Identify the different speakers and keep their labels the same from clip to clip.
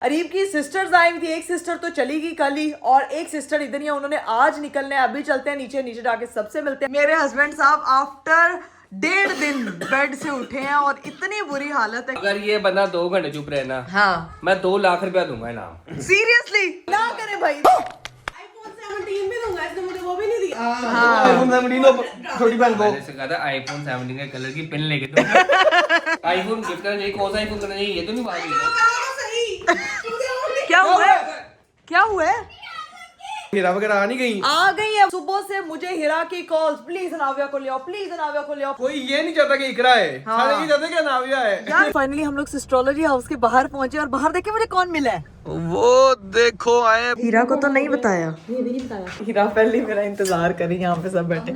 Speaker 1: अरीब की sisters I हुई थी, एक सिस्टर तो चली गई कल ही और एक सिस्टर इधर ही है, उन्होंने आज निकलना है। अभी चलते हैं नीचे, नीचे जाके सबसे मिलते हैं। मेरे हस्बैंड साहब आफ्टर 1.5 दिन बेड से उठे हैं और इतनी बुरी हालत है।
Speaker 2: अगर ये बंदा 2 घंटे चुप रहे ना,
Speaker 1: हाँ
Speaker 2: मैं 2 लाख रुपया दूंगा इनाम।
Speaker 1: सीरियसली ना करे भाई।
Speaker 3: iPhone 17 भी दूंगा, इसने मुझे वो भी नहीं दिया।
Speaker 4: iPhone 17 छोटी बहन को
Speaker 2: मैंने से कहा था iPhone 17 के कलर की पेन लेके दो। आईफोन गिफ्ट करना चाहिए, कौन सा आईफोन करना चाहिए, ये तो नहीं बात है।
Speaker 1: क्या हुआ है? क्या हुआ है?
Speaker 4: हीरा वगैरह आ नहीं गई।
Speaker 1: आ गई है सुबह से मुझे हिरा की कॉल्स, प्लीज अनाविया को ले आओ, प्लीज अनाविया को ले आओ।
Speaker 4: कोई ये नहीं चाहता कि इकरा है, सारे ये चाहते कि नाविया है।
Speaker 1: यार फाइनली हम लोग एस्ट्रोलॉजी हाउस के बाहर पहुंचे और बाहर देखे मुझे कौन मिला है।
Speaker 4: वो देखो आए।
Speaker 1: हीरा को तो नहीं बताया।
Speaker 3: ये भी नहीं बताया।
Speaker 1: हीरा पहले मेरा इंतजार करी, यहाँ पे सब बैठे।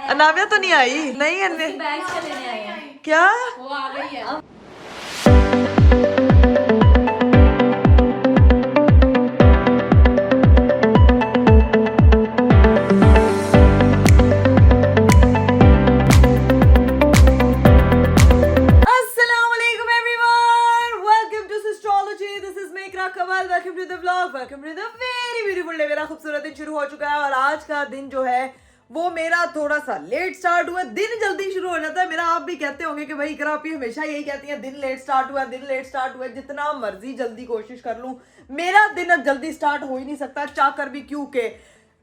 Speaker 1: अनाविया तो नहीं आई? नहीं अन्य
Speaker 3: बैग से लेने आए हैं।
Speaker 1: क्या?
Speaker 3: वो आ गई है।
Speaker 1: मेरा खूबसूरत दिन शुरू हो चुका है और आज का दिन जो है वो मेरा थोड़ा सा लेट स्टार्ट हुआ। दिन जल्दी शुरू हो जाता है मेरा। आप भी कहते होंगे कि भाई इकरा आप हमेशा यही कहती हैं दिन लेट स्टार्ट हुआ, दिन लेट स्टार्ट हुआ। जितना मर्जी जल्दी कोशिश कर लूं मेरा दिन अब जल्दी स्टार्ट हो ही नहीं सकता, चाह कर भी, क्योंकि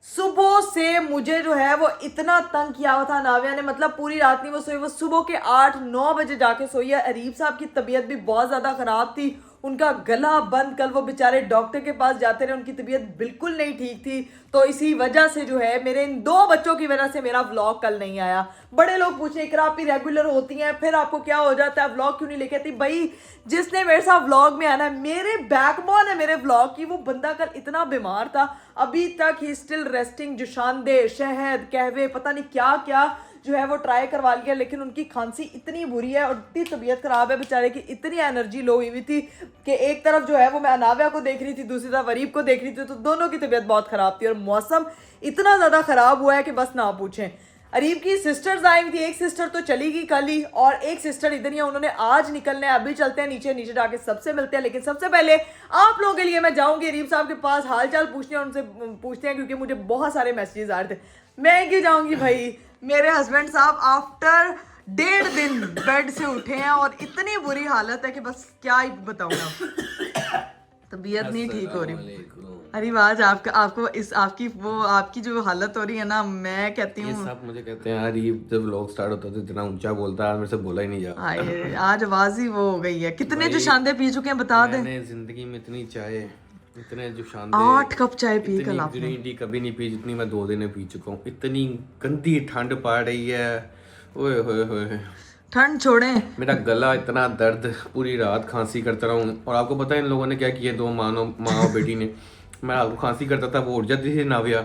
Speaker 1: सुबह से मुझे जो है वो इतना तंग किया हुआ था नाविया ने। मतलब पूरी रात नहीं वो सोई, वो सुबह के 8-9 बजे जाके सोई है। अरीब साहब की तबीयत भी बहुत ज्यादा खराब थी, उनका गला बंद। कल वो बेचारे डॉक्टर के पास जाते रहे, उनकी तबीयत बिल्कुल नहीं ठीक थी। तो इसी वजह से जो है मेरे इन 2 बच्चों की वजह से मेरा व्लॉग कल नहीं आया। बड़े लोग पूछे इकरा आप ही रेगुलर होती हैं, फिर आपको क्या हो जाता है, व्लॉग क्यों नहीं लेके आती? भाई जिसने मेरे साथ व्लॉग में आना है, मेरे बैकबोन है मेरे व्लॉग की, वो बंदा कल इतना बीमार था, अभी तक ही स्टिल रेस्टिंग। जुशांदे, शहद, कहवे, पता नहीं क्या क्या जो है वो ट्राई करवा लिया, लेकिन उनकी खांसी इतनी बुरी है और इतनी तबीयत खराब है बेचारे की, इतनी एनर्जी लो हुई थी कि एक तरफ जो है वो मैं अनाविया को देख रही थी, दूसरी तरफ अरीब को देख रही थी, तो दोनों की तबीयत बहुत खराब थी और मौसम इतना ज्यादा खराब हुआ है कि बस ना पूछें। अरीब की सिस्टर्स आई हुई थी, एक सिस्टर तो चली गई कल ही और एक सिस्टर इधर ही है, उन्होंने आज निकलना है। अभी चलते हैं नीचे, नीचे जाके सबसे मिलते हैं। लेकिन सबसे पहले आप लोगों के लिए मैं जाऊंगी अरीब साहब के पास, हाल चाल पूछने और उनसे पूछते हैं, क्योंकि मुझे बहुत सारे मैसेजेस आ रहे थे। मैं क्यों जाऊंगी भाई? मेरे हस्बैंड साहब आफ्टर 1.5 दिन बेड से उठे हैं और इतनी बुरी हालत है कि बस क्या ही बताऊंगा। तबीयत नहीं ठीक हो रही। अरे आज आपकी जो हालत हो रही है ना, मैं कहती हूँ
Speaker 4: सब मुझे कहते हैं यार ये जब व्लॉग स्टार्ट होता है तो इतना ऊंचा बोलता है, मेरे से बोला ही नहीं जा।
Speaker 1: आज आवाज ही वो हो गई है। कितने जो शांदे पी चुके हैं बता दें।
Speaker 4: मैंने जिंदगी में इतनी चाय, इतने जो शानदार
Speaker 1: 8 कप चाय पी कल आपने।
Speaker 4: ग्रीन टी कभी नहीं पी जितनी मैं 2 दिन में पी चुका हूँ। इतनी गंदी ठंड पड़ रही है, ओए होए होए।
Speaker 1: ठंड छोड़े,
Speaker 4: मेरा गला इतना दर्द, पूरी रात खांसी करता रहा हूँ। और आपको पता है इन लोगों ने क्या किया, 2 माँ और बेटी ने। मैं आपको खांसी करता था, वो उठ जाती थी नाविया।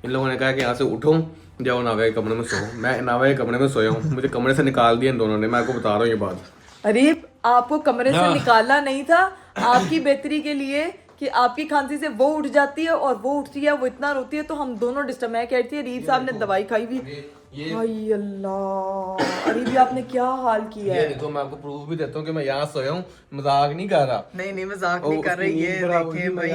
Speaker 4: इन लोगों ने कहा कि यहाँ से उठो, जाओ नाविया के कमरे में सो। मैं नाविया के कमरे में सोया हूँ, मुझे कमरे से निकाल दिया इन दोनों ने। मैं आपको बता रहा हूँ ये बात।
Speaker 1: अरीब आपको कमरे से निकालना नहीं था, आपकी बेहतरी के लिए कि आपकी खांसी से वो उठ जाती है और वो उठती है, वो इतना रोती है तो हम दोनों डिस्टर्ब। मैं कहती है अरीब साहब ने दवाई खाई भी। हाय अल्लाह, अरीब आपने क्या हाल किया है।
Speaker 4: ये देखो मैं आपको प्रूफ भी देता हूँ कि मैं यहाँ सोया हूँ, मजाक नहीं कर रहा।
Speaker 1: नहीं मजाक नहीं कर रही। ये देखे भाई,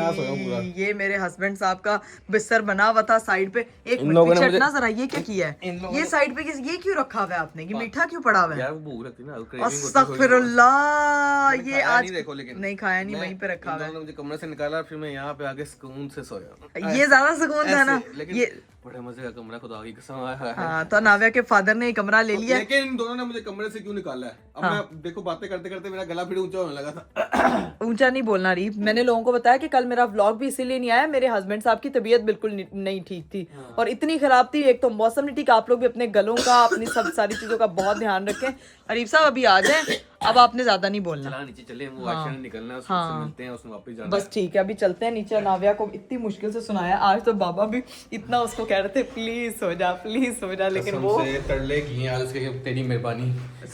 Speaker 1: ये मेरे हस्बैंड साहब का बिस्तर बना हुआ था साइड पे। एक मिनट पीछे हटना जरा, ये क्या किया है? ये साइड पे ये क्यों रखा हुआ है आपने? ये मीठा क्यों पड़ा हुआ है?
Speaker 4: यार वो भूख लगती है ना, क्रेविंग होती है।
Speaker 1: अस्तगफिरुल्लाह, ये आज
Speaker 4: देखो लेकिन
Speaker 1: नहीं खाया, नहीं वहीं पे रखा हुआ है।
Speaker 4: मुझे कमरे से निकाला, फिर मैं यहाँ पे आके सुकून से सोया।
Speaker 1: ये ज्यादा सुकून था ना।
Speaker 4: ये बड़े मजे का कमरा, खुदा की कसम।
Speaker 1: हाँ, तो नाविया के फादर ने कमरा ले लिया।
Speaker 4: लेकिन इन दोनों ने मुझे कमरे से क्यों निकाला है? अब मैं देखो बातें करते करते मेरा गला फिर ऊंचा होने लगा था।
Speaker 1: ऊंचा नहीं बोलना रीफ। मैंने लोगों को बताया कि कल मेरा व्लॉग भी इसीलिए नहीं आया, मेरे हस्बैंड साहब की तबीयत बिल्कुल नहीं ठीक थी और इतनी खराब थी। एक तो मौसम नहीं ठीक, आप लोग भी अपने गलों का, अपनी सब सारी चीजों का बहुत ध्यान रखें। अरीब साहब अभी आ जाए, अब आपने ज्यादा नहीं बोलना।
Speaker 4: चला नीचे चले, वो आशा निकलना है, उससे मिलते हैं, उसमें वापस जाना।
Speaker 1: बस ठीक है, अभी चलते हैं नीचे। नाविया को इतनी मुश्किल से सुनाया आज, तो बाबा भी इतना उसको कह रहे थे प्लीज सो जा, प्लीज सो जा, लेकिन वो
Speaker 4: तरले की यार उसके तेरी मेहरबानी,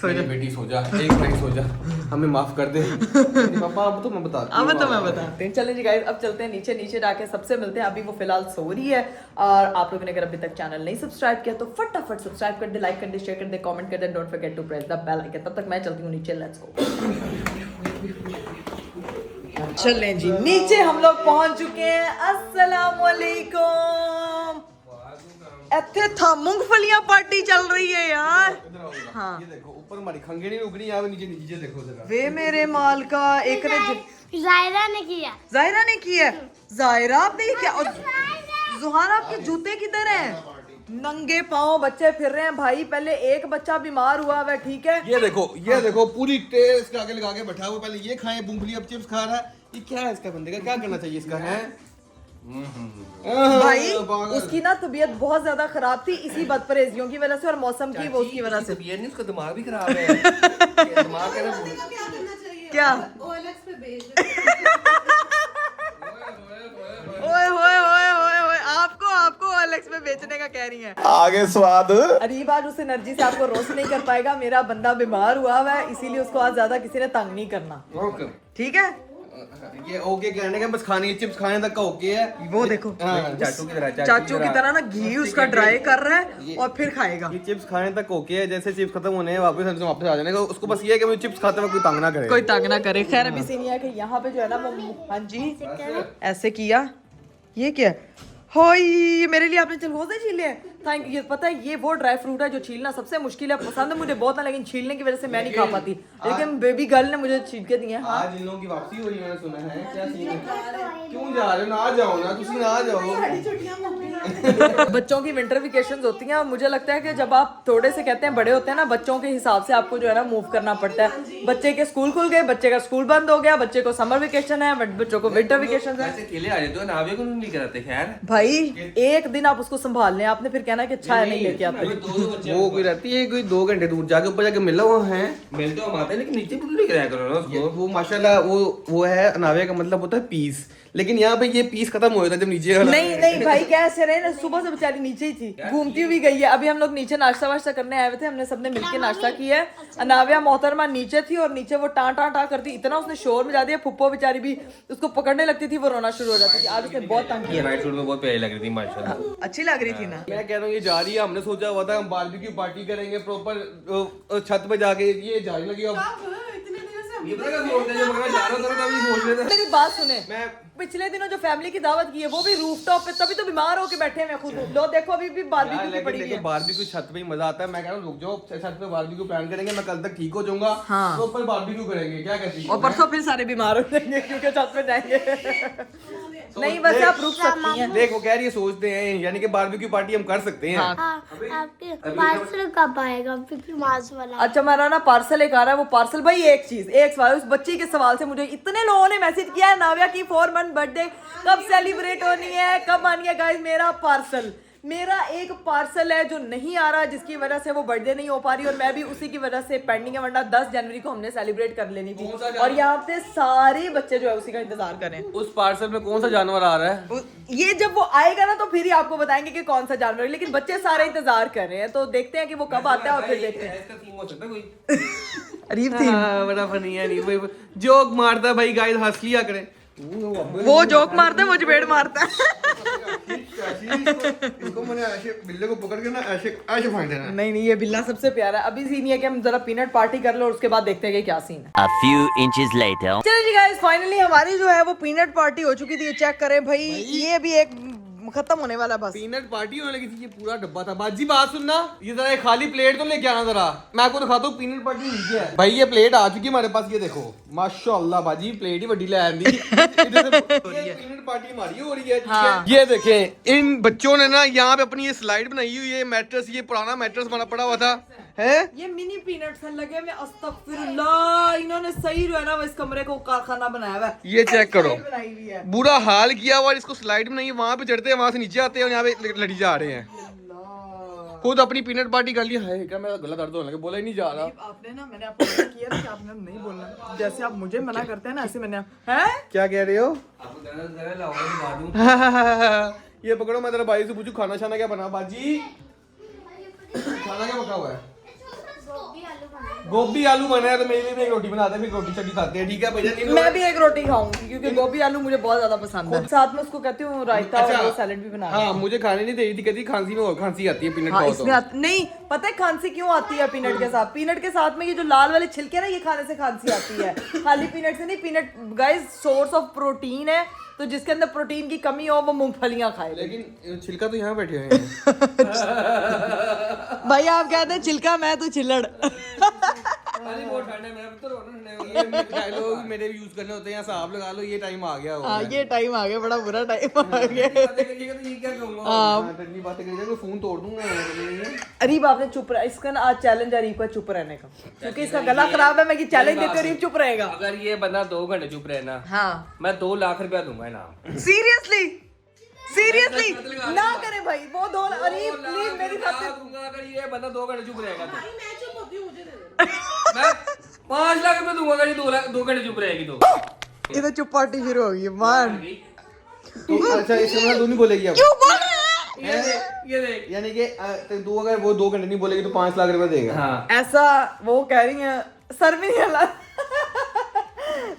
Speaker 4: मेरी बेटी सो जा, एक बार सो जा, हमें माफ कर दे पापा। अब तो मैं बताती हूँ।
Speaker 1: चलें जी गाइस, अब चलते हैं नीचे, नीचे जाके सबसे मिलते हैं। अभी वो फिलहाल सो रही है और आप लोगों ने अगर अभी तक चैनल नहीं सब्सक्राइब किया तो फटाफट सब्सक्राइब कर दे, लाइक कर दे, शेयर कर दे, कमेंट कर दे, don't forget to press the bell icon. तब तक मैं चलती हूँ नीचे, लेट्स गो। चलें जी, नीचे हम लोग पहुंच चुके हैं। अस्सलाम वालेकुम। इत्थे था मूंगफलियां पार्टी चल रही है यार। हाँ
Speaker 4: ये देखो ऊपर हमारी खंगे नहीं उगनी, यहाँ पे नीचे नीचे देखो जरा।
Speaker 1: वे मेरे माल का एक ने
Speaker 3: जायरा ने किया।
Speaker 1: जायरा ने किया। जायरा आपने ये क्या? और जुहान आपके जूते किधर हैं? नंगे पाँव बच्चे फिर रहे हैं भाई। पहले एक बच्चा बीमार हुआ हुआ है, ठीक है?
Speaker 4: ये देखो पूरी ट्रे इसके आगे लगा के बैठा हुआ, पहले ये खाए मूंगफली, अब चिप्स खा रहा है। ये क्या है इसका बंदे का? क्या करना चाहिए इसका है?
Speaker 1: भाई उसकी ना तबीयत बहुत ज्यादा खराब थी इसी बदपरहेजियों की वजह से और मौसम की वो उसकी वजह से।
Speaker 2: ये नहीं, उसका दिमाग भी खराब है। दिमाग है ना।
Speaker 3: क्या करना चाहिए?
Speaker 1: क्या?
Speaker 3: OLX पे भेज
Speaker 1: ओए होए होए होए होए, आपको OLX में बेचने का कह रही है।
Speaker 4: आगे स्वाद।
Speaker 1: अरीब आज उस एनर्जी से आपको रोस्ट नहीं कर पाएगा। मेरा बंदा बीमार हुआ हुआ है, इसीलिए उसको आज ज्यादा किसी ने तंग नहीं करना, ठीक है?
Speaker 4: ये ओके कहने का बस, खाने चिप्स खाने तक का ओके है।
Speaker 1: वो देखो चाचू की तरह ना घी उसका ड्राई कर रहा है और फिर खाएगा।
Speaker 4: ये चिप्स खाने तक ओके है, जैसे चिप्स खत्म होने हैं वापस आ जाने का। उसको बस ये है कि मुझे चिप्स खाते वक्त कोई तंग ना करे,
Speaker 1: कोई तंग ना करे। खैर अभी सीन ये है कि यहाँ पे जो है ना वो, हाँ जी ऐसे किया। ये क्या हो? ये मेरे लिए आपने चलगोजे छीले हैं। Thank you. पता है ये वो ड्राई फ्रूट है जो छीलना सबसे मुश्किल है। पसंद है मुझे बहुत है, लेकिन छीलने की वजह से मैं नहीं खा पाती। लेकिन बेबी गर्ल ने मुझे छील के दिए हैं। हाँ।
Speaker 4: आज इन लोगों की वापसी हो रही है, मैंने सुना है। क्या सीन है? क्यों जा रहे हो? ना जाओ ना, तुसी ना जाओ।
Speaker 1: बच्चों की विंटर वेकेशंस होती हैं और मुझे लगता है कि जब आप थोड़े से कहते हैं बड़े होते हैं ना, बच्चों के हिसाब से आपको जो है ना मूव करना पड़ता है। बच्चे के स्कूल खुल गए, बच्चे का स्कूल बंद हो गया, बच्चे को समर वेकेशन है, बच्चों को विंटर वेकेशन है।
Speaker 2: अकेले आ जाते हो, नावे को नहीं कराते। खैर
Speaker 1: भाई एक दिन आप उसको संभाल लें, आपने फिर कहना कि अच्छा है नहीं लेके आते।
Speaker 4: वो कोई रहती है कोई 2 घंटे दूर जाके ऊपर जाके मिला हुआ है।
Speaker 2: मिलते हो हम आते हैं, लेकिन नीचे बिल्कुल नहीं कराया करो ना उसको।
Speaker 4: वो माशाल्लाह वो है अनावे का मतलब होता है पीस, लेकिन यहाँ पे ये पीस खत्म हो जाता है जब नीचे वाला।
Speaker 1: नहीं भाई कैसे रहे ना, सुबह से बेचारी नीचे ही थी, घूमती हुई गई है। अभी हम लोग नीचे नाश्ता वाश्ता करने आए हुए थे, हमने सबने मिलके नाश्ता किया है। अनाविया मोहतरमा नीचे थी और नीचे वो टाँ करती, इतना उसने शोर मचा दिया। फुप्पो बेचारी भी उसको पकड़ने लगती थी, वो रोना शुरू हो जाती थी। आज उसने बहुत तंग किया।
Speaker 2: वाइट सूट में बहुत प्यारी लग रही थी माशाल्लाह।
Speaker 1: अच्छी लग रही थी ना।
Speaker 4: मैं कह रहा हूँ ये जा रही है, हमने सोचा हुआ था हम बारबेक्यू पार्टी करेंगे प्रॉपर छत पे जाके। ये जाने लगी अब।
Speaker 3: इतने दिनों से
Speaker 2: ये पता क्या बोलते हैं, जब मैं जा रहा था तभी सोच रहे थे।
Speaker 1: मेरी बात सुने,
Speaker 4: मैं
Speaker 1: पिछले दिनों जो फैमिली की दावत की है वो भी रूफटॉप पे, तभी तो बीमार होके बैठे हैं खुद। लो देखो अभी भी बारबेक्यू की पड़ी हुई है।
Speaker 4: बारबेक्यू छत पे ही मजा आता है। मैं कह रहा हूँ रुक जाओ, छत पे बारबेक्यू प्लान करेंगे, मैं कल तक ठीक हो जाऊंगा।
Speaker 1: हाँ।
Speaker 4: तो ऊपर बारबेक्यू करेंगे, क्या कहती है?
Speaker 1: और परसों फिर सारे बीमार हो जाएंगे क्योंकि छत पे जाएंगे। नहीं वैसे आप रुक सकती हैं।
Speaker 4: देख वो कह रही है सोचते हैं, यानी कि बारबेक्यू पार्टी हम कर सकते हैं।
Speaker 3: आपके पार्सल कब आएगा? पिकी मास वाला।
Speaker 1: अच्छा मेरा ना पार्सल एक आ रहा है, वो पार्सल भाई एक सवाल, उस बच्ची के सवाल से मुझे इतने लोगों ने मैसेज किया है, नाविया की 4 मंथ बर्थडे कब सेलिब्रेट होनी है, कब आनी है? गाइस मेरा एक पार्सल है जो नहीं आ रहा, जिसकी वजह से वो बर्थडे नहीं हो पा रही और मैं भी उसी की वजह से पेंडिंग है, वरना 10 जनवरी को हमने सेलिब्रेट कर लेनी थी। और यहाँ पे सारे बच्चे जो है उसी का इंतजार कर रहे हैं।
Speaker 4: उस पार्सल में कौन सा जानवर आ रहा है?
Speaker 1: ये जब वो आएगा ना तो फिर ही आपको बताएंगे कि कौन सा जानवर है, लेकिन बच्चे सारे इंतजार कर रहे हैं, तो देखते हैं कि वो कब आता है और फिर देखते हैं।
Speaker 2: इसका थीम हो सकता है कोई।
Speaker 1: अरीब थी
Speaker 4: बड़ा फनी है। नहीं जोक मारता है भाई, गाइस हंस लिया करें।
Speaker 1: वो जोक मारता है, वो चपेट मारता है।
Speaker 4: इसको मैंने ऐसे बिल्ले को पकड़ के ना ऐसे फाड़ देना।
Speaker 1: नहीं ये बिल्ला सबसे प्यारा है। अभी सीन ये है कि हम जरा पीनट पार्टी कर लो और उसके बाद देखते हैं कि क्या सीन है।
Speaker 5: A few inches later.
Speaker 1: चलिए जी गाइस, फाइनली हमारी जो है वो पीनट पार्टी हो चुकी थी। चेक करें भाई, ये भी एक खत्म होने वाला बस।
Speaker 4: पीनट पार्टी होने लगी थी, ये पूरा डब्बा था। बाजी बात सुनना, ये जरा एक खाली प्लेट तो लेके आना जरा, मैं आपको दिखाता हूँ पीनट पार्टी नीचे है। भाई ये प्लेट आ चुकी है हमारे पास, ये देखो माशाल्लाह बाजी प्लेट ही बड़ी ले आंदी। पीनट पार्टी हमारी हो रही है, ठीक है? ये देखें इन बच्चों ने ना यहाँ पे अपनी ये स्लाइड बनाई हुई है, मैट्रेस, ये पुराना मैट्रेस बना पड़ा हुआ था है।
Speaker 1: ये मिनी पीनट्स हैं लगे में, अस्तगफिरुल्लाह, इन्होंने सही जो है ना इस कमरे को कारखाना बनाया हुआ है।
Speaker 4: ये चेक करो,
Speaker 1: बनाई हुई है।
Speaker 4: बुरा हाल किया हुआ। इसको स्लाइड में नहीं, वहां पे चढ़ते हैं, वहां से नीचे आते हैं और यहाँ पे लड़ी जा रहे हैं। खुद अपनी पीनट पार्टी कर लिया है। क्या मेरा गला दर्द होने लगा, बोला ही नहीं जा रहा।
Speaker 1: आपने ना, मैंने आपको मना किया ना कि आपने नहीं बोलना, जैसे आप मुझे मना करते हैं ना ऐसे मैंने हैं।
Speaker 4: क्या कह रहे हो?
Speaker 2: आपको जरा लाओगे दिखा दूं।
Speaker 4: ये पकड़ो, मैं तेरा भाई से पूछूं खाना शाना क्या बना। बाजी खाना क्या पका हुआ है? गोभी आलू बना है तो मेरे लिए भी एक रोटी बना दे, फिर रोटी छड़ी खाते हैं, ठीक है भैया?
Speaker 1: मैं भी एक रोटी खाऊंगी क्योंकि गोभी आलू मुझे बहुत ज्यादा पसंद है। साथ में उसको कहती हूँ रायता और वो सैलेड भी बना।
Speaker 4: हाँ, मुझे खाने नहीं दे रही थी, कहती खांसी में और खांसी आती है पीनट
Speaker 1: हाँ,
Speaker 4: खाओ
Speaker 1: इसमें नहीं पता है खांसी क्यों आती है पीनट के साथ? पीनट के साथ में ये जो लाल वाले छिलके ना, ये खाने से खांसी आती है। खाली पीनट से नहीं, peanut guys source of protein है, तो जिसके अंदर प्रोटीन की कमी हो वो मूंगफलियां खाए।
Speaker 4: लेकिन छिलका तो यहाँ बैठे हुए हैं।
Speaker 1: भाई आप कहते हैं छिलका, मैं तो छिलड़।
Speaker 2: अरे बहुत ठंडा है, मेरा तो रोना ठंडा हो गया।
Speaker 4: ये डायलॉग मेरे भी यूज करने होते हैं, हिसाब लगा लो ये टाइम आ गया
Speaker 1: हाँ, ये टाइम आ गया, बड़ा बुरा टाइम आ गया।
Speaker 2: बातें करिएगा तो ये क्या कहूंगा?
Speaker 4: ठंडी बातें करिएगा तो फोन तोड़ दूंगा।
Speaker 1: अरीब आपने चुप रहा, इसका ना आज चैलेंज अरीब का चुप रहने का, क्योंकि इसका गला खराब है। मैं ये चैलेंज देती हूँ, अरीब चुप रहेगा।
Speaker 2: अगर ये बंदा 2 घंटे चुप रहे ना,
Speaker 1: हाँ
Speaker 2: मैं 2 लाख रुपया दूंगा इनाम।
Speaker 1: सीरियसली ना करे भाई वो दो। अरीब प्लीज मेरी खातिर
Speaker 2: दूंगा अगर ये बंदा 2 घंटे चुप रहेगा तो।
Speaker 3: भाई मैं चुप होती हूँ, मुझे दे दो।
Speaker 2: मैं 5 लाख रुपया दूंगा अगर ये 2 घंटे चुप रहेगी तो।
Speaker 1: ये तो चुप पार्टी शुरू होगी मान।
Speaker 4: अच्छा, इसका मतलब तू नहीं बोलेगी अब?
Speaker 1: क्यों बोल रहे हैं?
Speaker 2: ये देख।
Speaker 4: यानी कि तू अगर वो 2 घंटे नहीं बोलेगी तो 5 लाख रुपए देगा।
Speaker 2: हाँ,
Speaker 1: ऐसा वो कह रही है, सर भी नहीं हला।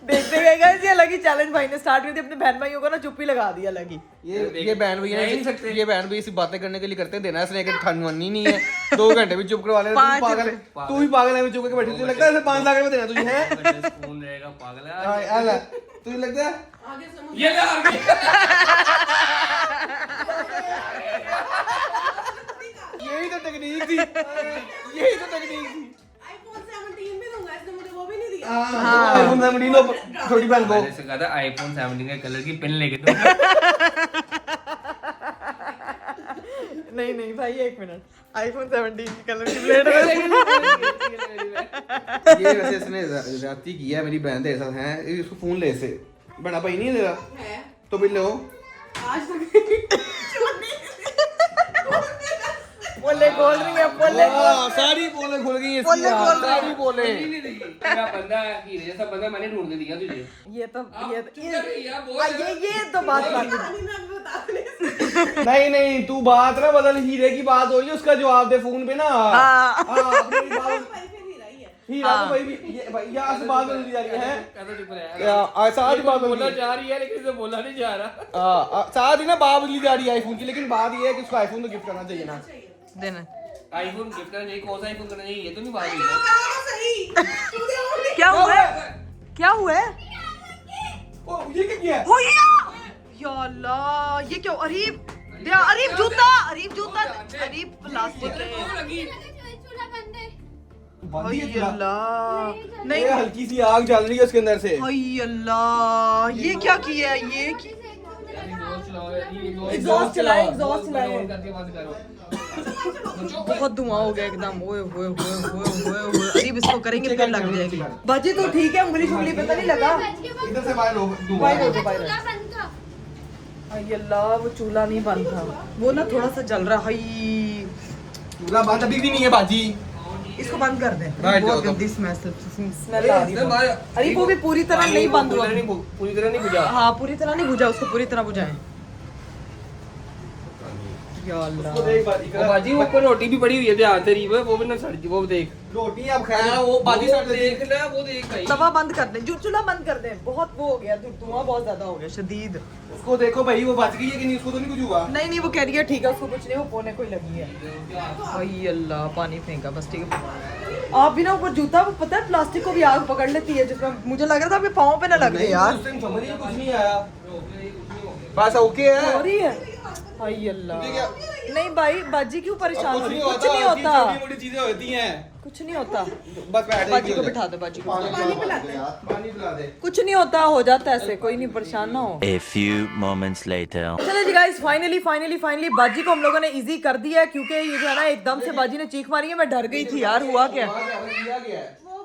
Speaker 1: देखते गए गाइस, ये अलग ही चैलेंज भाई ने स्टार्ट कर दिया, अपने बहन भाइयों को ना चुप ही लगा दिया अलग ही।
Speaker 4: ये बहन भैया
Speaker 2: रह ही नहीं सकते।
Speaker 4: ये बहन भैया इसी बातें करने के लिए करते हैं, देना इसने कि ठंड वनी नहीं है। 2 घंटे भी चुप करवा ले। तू भी पागल है, चुप करके बैठी। तुझे लगता है 5 लाख रुपए देना तुझे है?
Speaker 2: कौन रहेगा पागल है?
Speaker 4: हाँ, तुझे लगता है?
Speaker 3: आगे समझ
Speaker 2: ये ले आगे।
Speaker 4: यही तो टेक्निक थी, यही तो टेक्निक थी।
Speaker 3: iPhone 17 भी दूंगा, इसने मुझे वो भी नहीं दिया।
Speaker 4: हाँ, छोटी बहन को
Speaker 2: मैंने से कहा था iPhone 17 के कलर की पेन लेके दो।
Speaker 1: नहीं भाई एक मिनट, आईफोन 17 की कलर की प्लेट
Speaker 4: ये वैसे इसने जाती किया है, मेरी बहन दे साथ है, इसको फोन ले से बड़ा भाई नहीं दे रहा
Speaker 3: है
Speaker 4: तो भी लो।
Speaker 3: आज तक
Speaker 1: बोले बोल रही है, बोले
Speaker 4: सारी बोले खुल गई इसकी,
Speaker 1: बोले बोल रही है।
Speaker 4: सारी बोले।
Speaker 2: मेरा बंदा हीरे जैसा बंदा मैंने ढूंढ के दिया तुझे।
Speaker 1: ये तो
Speaker 2: ये
Speaker 1: ये तो बात बात
Speaker 3: कहानी मैं अभी बता
Speaker 4: नहीं नहीं, तू बात ना बदल, हीरे की बात हो रही है, उसका जवाब दे फोन पे ना।
Speaker 1: हाँ।
Speaker 4: अपनी बात
Speaker 3: भाई फिर ही रही है।
Speaker 4: हीरा तो भाई भी भाई यहाँ से बात बदल जा रही है।
Speaker 2: कहता चुप रहे।
Speaker 4: साथ ही बात
Speaker 2: बोलना चाह रही है लेकिन इसे बोलना नहीं चाह रहा।
Speaker 4: साथ ही ना बात बदली जा रही है आईफोन की, लेकिन बात ये है कि उसको आईफोन तो गिफ्ट करना चाहिए ना।
Speaker 1: देना।
Speaker 2: आईफोन गिफ्ट करना चाहिए, कौन सा आईफोन करना चाहिए ये तो नहीं बात हुई।
Speaker 3: सही मुझे और नहीं
Speaker 1: क्या हुआ है? क्या हुआ है?
Speaker 4: ओ ये क्या किया?
Speaker 1: हो या अल्लाह, ये क्यों? अरीब अरीब जूता, अरीब प्लास्टिक है।
Speaker 4: बंद ही है पूरा।
Speaker 1: अल्लाह नहीं,
Speaker 4: ये हल्की सी आग जल रही है उसके अंदर से।
Speaker 1: हाय अल्लाह, ये क्या किया है? ये एग्जॉस्ट चलाए। बहुत धुआं हो गया एकदम। ओए होए होए होए होए होए। अरीब इसको करेंगे फिर लग जाएगी। बाजी तो ठीक है, उंगली शुंगली पता नहीं लगा।
Speaker 4: इधर से बाहर लो,
Speaker 1: हाय अल्लाह, वो चूल्हा नहीं बंद था, वो ना थोड़ा सा जल रहा। हाय,
Speaker 4: चूल्हा बंद अभी भी नहीं है बाजी।
Speaker 1: इसको बंद कर दे,
Speaker 4: बैठ जाओ
Speaker 1: बहुत
Speaker 4: तो।
Speaker 1: गंदी स्मेल आ रही है। अरे वो भी पूरी तरह नहीं बंद हुआ।
Speaker 2: पूरी तरह नहीं बुझा।
Speaker 1: हाँ पूरी तरह नहीं बुझा, उसको पूरी तरह बुझाएं। या अल्लाह,
Speaker 2: वो बाजी वो ऊपर रोटी भी पड़ी हुई है, ध्यान से रीब है, वो भी ना सड़, वो देख।
Speaker 4: रोटी अब खाया वो बाजी साइड से
Speaker 2: देख ले, वो देख भाई।
Speaker 1: तवा बंद कर दे, चूल्हा बंद कर दे। बहुत वो हो गया, धुआं बहुत ज्यादा हो गया शदीद।
Speaker 4: उसको देखो भाई, वो बच गई है कि नहीं, उसको तो नहीं कुछ हुआ।
Speaker 1: नहीं वो कह रही है ठीक है, उसको कुछ नहीं, वो पोने को ही लगी है। हाय अल्लाह, पानी फेंका बस, ठीक है। आप भी ना ऊपर जूता, वो पता है प्लास्टिक को भी आग पकड़ लेती है, जिसमें मुझे लग रहा था अभी पाँव पे ना लग गए यार।
Speaker 4: उस टाइम समझ ही कुछ नहीं आया। बस ओके है।
Speaker 1: हो रही है। हाय अल्लाह, नहीं भाई बाजी क्यों परेशान हो रही है? कुछ नहीं होता,
Speaker 4: छोटी चीजें होती हैं,
Speaker 1: कुछ नहीं होता।
Speaker 4: बस बैठ
Speaker 1: बाजी को बिठा दे, बाजी को
Speaker 4: पानी पिला दे।
Speaker 1: कुछ नहीं होता, हो जाता है ऐसे, कोई नहीं, परेशान ना हो।
Speaker 5: A few moments later.
Speaker 1: चलो जी गाइस, फाइनली बाजी को हम लोगों ने इजी कर दिया है, क्योंकि ये जो है ना एकदम से बाजी ने चीख मारी है, मैं डर गई थी यार। हुआ क्या?
Speaker 6: वो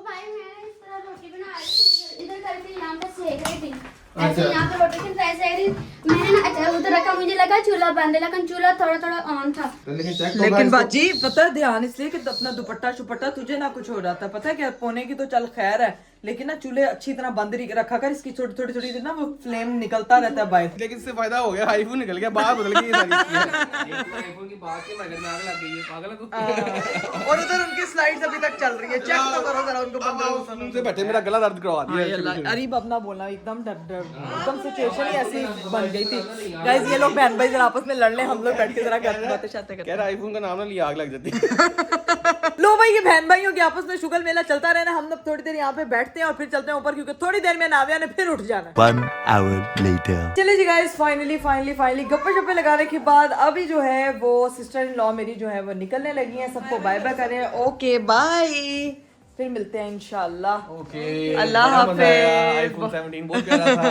Speaker 6: भाई मैं इस तरह रोटी बना रही थी, इधर करके यहाँ पे सेक रही थी, ऐसे यहाँ पे रोटी की फ्राई सेक रही। मैंने ना अच्छा उधर रखा, मुझे लगा चूल्हा बंद है, लेकिन चूल्हा थोड़ा ऑन था।
Speaker 1: लेकिन बाजी पता है, ध्यान इसलिए कि अपना दुपट्टा शुपट्टा तुझे ना कुछ हो जाता, पता है क्या? पोने की तो चल खैर है, लेकिन ना चूल्हे अच्छी तरह बंद रखा कर, इसकी छोटी छोटी सी ना वो फ्लेम निकलता रहता है बाहर।
Speaker 4: लेकिन इससे फायदा हो गया, आईफोन निकल गया, बाहर बदल गई ये सारी चीजें।
Speaker 2: आईफोन की बात के मगर में आग लग गई है, पागल है तू।
Speaker 1: और उधर उनकी स्लाइड्स अभी तक चल रही है, चेक तो करो जरा उनको 15
Speaker 4: उनसे बैठे मेरा गला दर्द करवा दिया।
Speaker 1: अरीब अपना बोलना एकदम एकदम सिचुएशन ही ऐसी बन गई थी। गाइस ये लोग बहन भाई जरा आपस में लड़ ले, हम लोग बैठ के जरा बातें शातें करते
Speaker 4: कह रहा आईफोन का नाम ना लिया आग लग जाती।
Speaker 1: लो भाई ये बहन भाइयों के आपस में शुगल मेला चलता रहना, हम लोग थोड़ी देर यहाँ पे बैठते हैं और फिर चलते हैं ऊपर, क्योंकि थोड़ी देर में नाविया ने फिर उठ जाना।
Speaker 5: 1 hour later.
Speaker 1: चलिए जी गाइस फाइनली गप्पे शप्पे लगाने के बाद अभी जो है वो सिस्टर इन लॉ मेरी जो है वो निकलने लगी हैं। सबको बाय बाय करें, ओके बाय, फिर मिलते हैं इंशाल्लाह।
Speaker 4: ओके
Speaker 1: अल्लाह हाफिज।
Speaker 4: आईफोन 17 बहुत प्यारा था।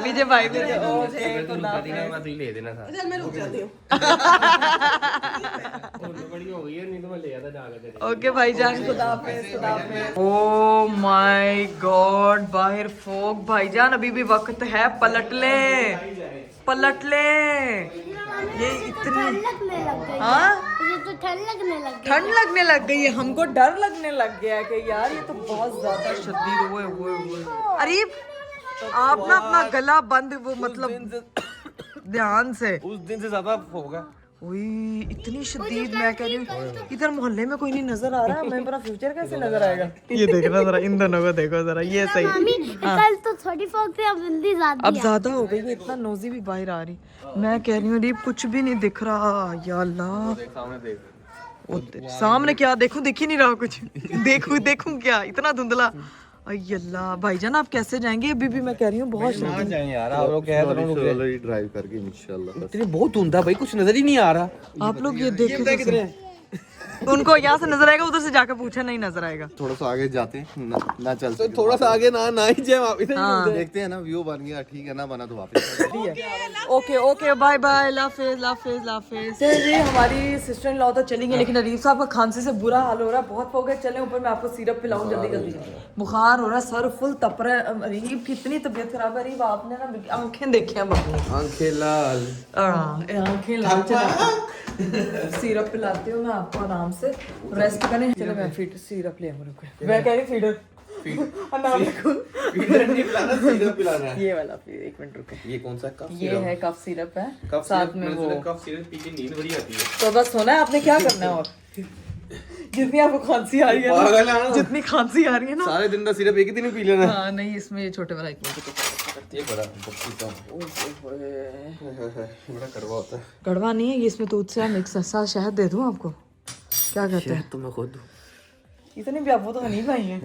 Speaker 1: विजय भाई मेरे ओके
Speaker 2: मैं तो रुका दी ना, मैं तो ही ले देना था।
Speaker 3: चल मैं रुक जाती हूँ।
Speaker 2: तो बड़ी हो गई है, नहीं तो मैं ले आता जाकर।
Speaker 1: ओके भाईजान, खुदा हाफिज। ओह माय गॉड, बाहर फोग भाईजान, अभी भी वक्त है, पलट ले। ये इतनी
Speaker 6: लगने लग गई
Speaker 1: हाँ
Speaker 6: मुझे तो ठंड लगने लग गई।
Speaker 1: ठंड लगने लग गई है, हमको डर लगने लग गया है कि यार ये तो बहुत ज्यादा शदीद हुए। अरीब आप ना अपना गला बंद, वो मतलब ध्यान से।
Speaker 4: उस दिन से ज्यादा होगा।
Speaker 1: ओए इतनी शदीद, मैं कह रही हूँ इधर मोहल्ले में कोई नहीं नजर आ रहा है, मैं मेरा फ्यूचर कैसे नजर आएगा? ये देखना जरा, इन दोनों को देखो जरा, ये सही।
Speaker 6: मामी कल तो थोड़ी फोक थी, अब जल्दी ज्यादा
Speaker 1: अब ज्यादा हो गई है, इतना नोजी भी बाहर आ रही। मैं कह रही हूँ अरीब कुछ भी नहीं दिख रहा, या अल्लाह।
Speaker 4: सामने देख,
Speaker 1: सामने क्या देखूं, दिख ही नहीं रहा कुछ। देखूं क्या, इतना धुंधला। अल्लाह भाईजान आप कैसे जाएंगे? अभी भी मैं कह रही हूँ बहुत
Speaker 4: ना जाएं यार, आप लोग कह रहे हो
Speaker 7: ड्राइव करके इंशाल्लाह।
Speaker 4: इतनी बहुत धुंधा भाई, कुछ नजर ही नहीं आ रहा।
Speaker 1: आप लोग ये देखें कितने उनको यहाँ से नजर आएगा, उधर से जाकर पूछा नहीं नजर आएगा।
Speaker 7: थोड़ा सा आगे जाते हैं ना चल
Speaker 4: तो थोड़ा सा आगे ना ही जाए, आप इधर
Speaker 1: हाँ।
Speaker 7: देखते हैं ना, व्यू बन गया ठीक है ना, बना तो वापस।
Speaker 1: ओके बाय बाय, लाफिज। जी हमारी सिस्टर इन लॉ तो चली गई, लेकिन अरीब साहब का खांसी से बुरा हाल हो रहा है, बहुत हो गया। चले ऊपर, मैं आपको सिरप पिलाऊं जल्दी। बुखार हो रहा है, सर फुल तप रहा है। अरीब कितनी तबीयत खराब है अरीब, आपने ना आंखें देखी हैं अपनी,
Speaker 4: आंखें लाल,
Speaker 1: आंखें लाल। सिरप पिलाती हूँ मैं आपको, आराम से रेस्ट करें। चलो मैं सिरप ले आऊँ, रुको। मैं कह रही फीडर
Speaker 4: पिलाना है।
Speaker 1: ये वाला, एक मिनट रुको।
Speaker 4: ये कौन सा कफ
Speaker 1: ये है कफ सिरप है,
Speaker 4: कफ
Speaker 1: साथ में वो
Speaker 4: कफ सिरप पी के नींद बड़ी आती है।
Speaker 1: तो बस सोना है, आपने क्या करना है? और जितनी आपको खांसी आ रही है
Speaker 4: पागल है
Speaker 1: ना,
Speaker 4: ना?
Speaker 1: जितनी खांसी आ रही है ना,
Speaker 4: सारे दिन का सिरप एक ही दिन में पी लेना।
Speaker 1: हाँ नहीं, इसमें ये छोटे वाला एक मिनट।
Speaker 4: ये बड़ा बड़ा कड़वा होता है।
Speaker 1: कड़वा नहीं है ये, इसमें दूध से मिक्स है। साथ शहद दे दूं आपको? क्या कहते हैं?
Speaker 4: तो मैं खुद
Speaker 1: इतने भी आपको तो नहीं पाई है।